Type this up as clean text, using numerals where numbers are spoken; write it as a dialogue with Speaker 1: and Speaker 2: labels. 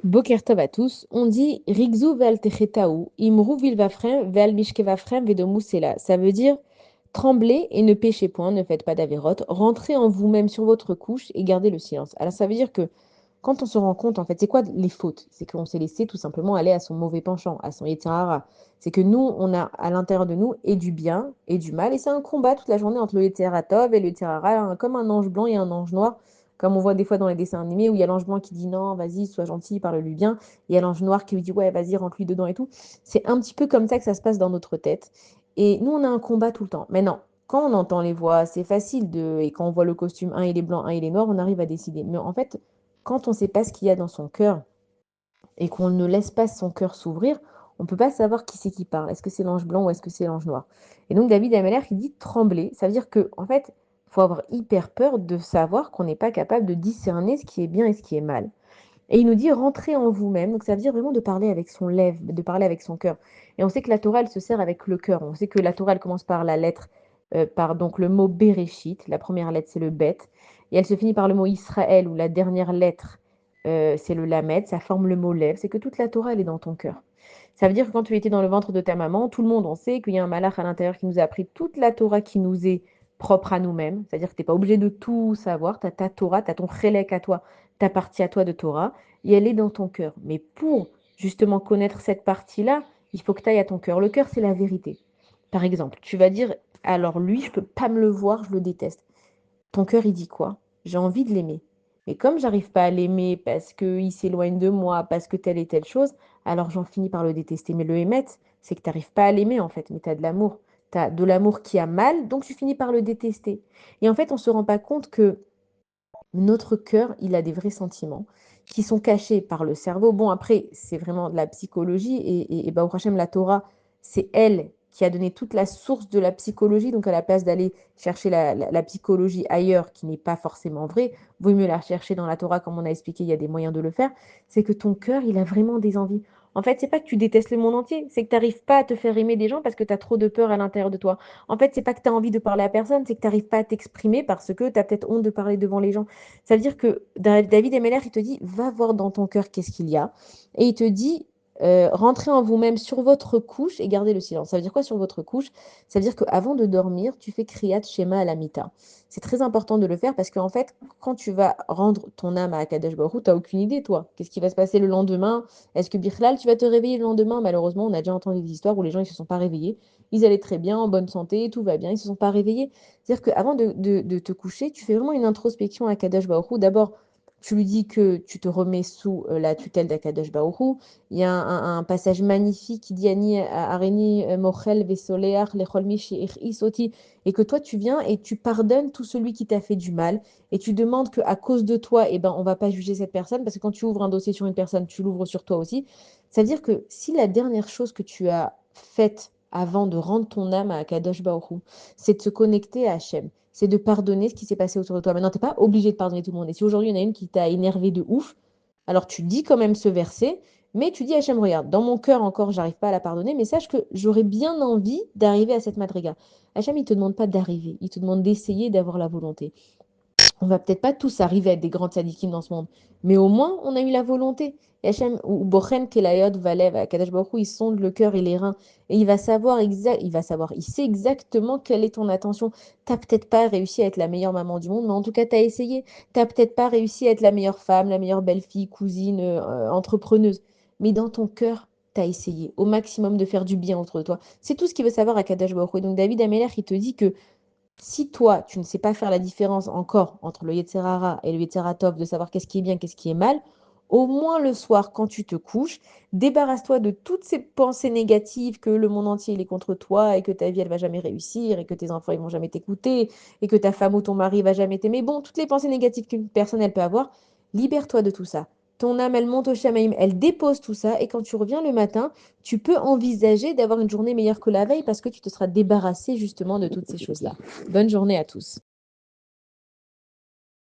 Speaker 1: Boker tov à tous. On dit Rigzu vel techetaou, imru vilvafrem vel mishkevafrem vedomusela. Ça veut dire tremblez et ne péchez point, ne faites pas d'avérote, rentrez en vous-même sur votre couche et gardez le silence. Alors ça veut dire que quand on se rend compte, en fait, c'est quoi les fautes? C'est qu'on s'est laissé tout simplement aller à son mauvais penchant, à son Yetzirara. C'est que nous, on a à l'intérieur de nous et du bien et du mal. Et c'est un combat toute la journée entre le Yetzirara Tov et le Yetzirara, comme un ange blanc et un ange noir, comme on voit des fois dans les dessins animés où il y a l'ange blanc qui dit non, vas-y, sois gentil, parle-lui bien. Et il y a l'ange noir qui lui dit ouais, vas-y, rentre-lui dedans et tout. C'est un petit peu comme ça que ça se passe dans notre tête. Et nous, on a un combat tout le temps. Mais non, quand on entend les voix, c'est facile de. Et quand on voit le costume, un il est blanc, un il est noir, on arrive à décider. Mais en fait, quand on ne sait pas ce qu'il y a dans son cœur et qu'on ne laisse pas son cœur s'ouvrir, on ne peut pas savoir qui c'est qui parle. Est-ce que c'est l'ange blanc ou est-ce que c'est l'ange noir? Et donc David Ameller, il dit trembler. Ça veut dire que en fait, il faut avoir hyper peur de savoir qu'on n'est pas capable de discerner ce qui est bien et ce qui est mal. Et il nous dit rentrer en vous-même. Donc ça veut dire vraiment de parler avec son lèvre, de parler avec son cœur. Et on sait que la Torah, elle se sert avec le cœur. On sait que la Torah, elle commence par la lettre, par donc le mot Bereshit. La première lettre, c'est le Bet. Et elle se finit par le mot Israël, où la dernière lettre, c'est le Lamed. Ça forme le mot lèvre. C'est que toute la Torah, elle est dans ton cœur. Ça veut dire que quand tu étais dans le ventre de ta maman, tout le monde, on sait qu'il y a un malach à l'intérieur qui nous a appris toute la Torah qui nous est propre à nous-mêmes. C'est-à-dire que tu n'es pas obligé de tout savoir. Tu as ta Torah, tu as ton chélek à toi, ta partie à toi de Torah et elle est dans ton cœur. Mais pour justement connaître cette partie-là, il faut que tu ailles à ton cœur. Le cœur, c'est la vérité. Par exemple, tu vas dire, alors lui, je peux pas me le voir, je le déteste. Ton cœur, il dit quoi? J'ai envie de l'aimer. Mais comme j'arrive pas à l'aimer parce qu'il s'éloigne de moi, parce que telle et telle chose, alors j'en finis par le détester. Mais le émettre, c'est que tu n'arrives pas à l'aimer en fait, mais tu as de l'amour. Tu as de l'amour qui a mal, donc tu finis par le détester. Et en fait, on ne se rend pas compte que notre cœur, il a des vrais sentiments qui sont cachés par le cerveau. Bon, après, c'est vraiment de la psychologie et Baruch Hashem, la Torah, c'est elle qui a donné toute la source de la psychologie. Donc, à la place d'aller chercher la psychologie ailleurs, qui n'est pas forcément vraie, vaut mieux la chercher dans la Torah, comme on a expliqué, il y a des moyens de le faire. C'est que ton cœur, il a vraiment des envies. En fait, c'est pas que tu détestes le monde entier, c'est que tu n'arrives pas à te faire aimer des gens parce que tu as trop de peur à l'intérieur de toi. En fait, c'est pas que tu as envie de parler à personne, c'est que tu n'arrives pas à t'exprimer parce que tu as peut-être honte de parler devant les gens. Ça veut dire que David Emeller, il te dit, va voir dans ton cœur qu'est-ce qu'il y a. Et il te dit, rentrez en vous-même sur votre couche et gardez le silence. Ça veut dire quoi sur votre couche? Ça veut dire qu'avant de dormir, tu fais Kriyat Shema à la Mita. C'est très important de le faire parce qu'en fait, quand tu vas rendre ton âme à Akadosh Baruch Hu, tu n'as aucune idée, toi. Qu'est-ce qui va se passer le lendemain? Est-ce que Birlal, tu vas te réveiller le lendemain? Malheureusement, on a déjà entendu des histoires où les gens ne se sont pas réveillés. Ils allaient très bien, en bonne santé, tout va bien, ils ne se sont pas réveillés. C'est-à-dire qu'avant de te coucher, tu fais vraiment une introspection à Kadosh Baruch Hu. D'abord, tu lui dis que tu te remets sous la tutelle d'Akadosh Baruch Hu. Il y a un passage magnifique qui dit Ani Areni Mochel Vesoleach Lechol Mishi Isoti et que toi tu viens et tu pardonnes tout celui qui t'a fait du mal et tu demandes qu'à cause de toi, eh ben, on ne va pas juger cette personne parce que quand tu ouvres un dossier sur une personne, tu l'ouvres sur toi aussi. Ça veut dire que si la dernière chose que tu as faite avant de rendre ton âme à Kadosh Baruch Hu, c'est de se connecter à Hachem, c'est de pardonner ce qui s'est passé autour de toi. Maintenant, tu n'es pas obligé de pardonner tout le monde. Et si aujourd'hui, il y en a une qui t'a énervé de ouf, alors tu dis quand même ce verset, mais tu dis à Hachem, regarde, dans mon cœur encore, j'arrive pas à la pardonner, mais sache que j'aurais bien envie d'arriver à cette madriga. Hachem, il te demande pas d'arriver, il te demande d'essayer d'avoir la volonté. On va peut-être pas tous arriver à être des grands tzadikim dans ce monde, mais au moins on a eu la volonté. Et Hachem, ou Bochen Kelayot Valev, à Kadosh Baruch Hu, il sonde le cœur et les reins, et il sait exactement quelle est ton attention. T'as peut-être pas réussi à être la meilleure maman du monde, mais en tout cas t'as essayé. T'as peut-être pas réussi à être la meilleure femme, la meilleure belle-fille, cousine, entrepreneuse, mais dans ton cœur, t'as essayé au maximum de faire du bien autour de toi. C'est tout ce qu'il veut savoir à Kadosh Baruch Hu. Et donc David Ameller, il te dit que si toi, tu ne sais pas faire la différence encore entre le Yetzirara et le Yetziratov, de savoir qu'est-ce qui est bien, qu'est-ce qui est mal, au moins le soir, quand tu te couches, débarrasse-toi de toutes ces pensées négatives que le monde entier il est contre toi et que ta vie elle va jamais réussir et que tes enfants ils vont jamais t'écouter et que ta femme ou ton mari va jamais t'aimer. Bon, toutes les pensées négatives qu'une personne elle peut avoir, libère-toi de tout ça. Ton âme elle monte au Shamaïm, elle dépose tout ça et quand tu reviens le matin, tu peux envisager d'avoir une journée meilleure que la veille parce que tu te seras débarrassé justement de toutes ces choses-là. Bonne journée à tous.